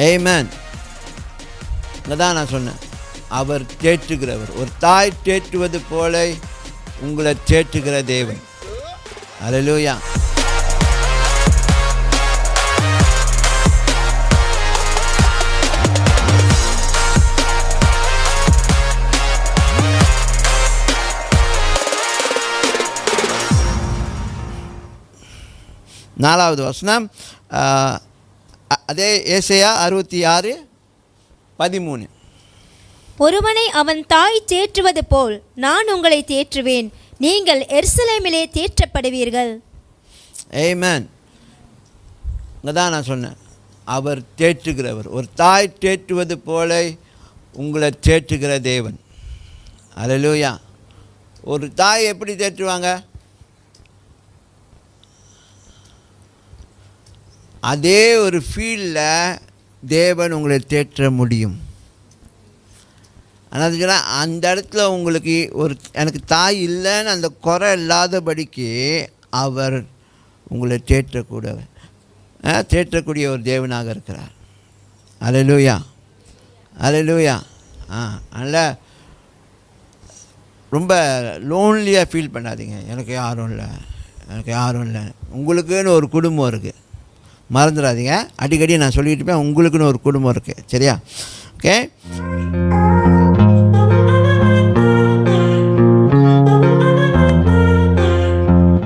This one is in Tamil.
ஆமென். அதான் நான் சொன்னேன், அவர் தேற்றுகிறவர். ஒரு தாய் தேற்றுவது போல உங்களை தேற்றுகிற தேவன். அல்லேலூயா. நாலாவது வசனம், அதே ஏசாயா 66:13. ஒருவனை அவன் தாய் தேற்றுவது போல் நான் உங்களை தேற்றுவேன், நீங்கள் எருசலேமிலே தேற்றப்படுவீர்கள். ஆமென். அதான் நான் சொன்னேன், அவர் தேற்றுகிறவர். ஒரு தாய் தேற்றுவது போல உங்களை தேற்றுகிற தேவன். அல்லேலூயா. ஒரு தாய் எப்படி தேற்றுவாங்க? அதே ஒரு ஃபீல்டில் தேவன் உங்களை தேற்ற முடியும். ஆனால் சொன்னால் அந்த இடத்துல உங்களுக்கு எனக்கு தாய் இல்லைன்னு அந்த குறை இல்லாதபடிக்கு அவர் உங்களை தேற்றக்கூடிய ஒரு தேவனாக இருக்கிறார். அல்லேலூயா. அல்லேலூயா. அதனால் ரொம்ப லோன்லியாக ஃபீல் பண்ணாதீங்க. எனக்கு யாரும் இல்லை. உங்களுக்குன்னு ஒரு குடும்பம் இருக்குது, மறந்துடாதீங்க. அடிக்கடி நான் சொல்லிட்டு இருப்பேன், உங்களுக்குன்னு ஒரு குடும்பம் இருக்குது. சரியா? ஓகே.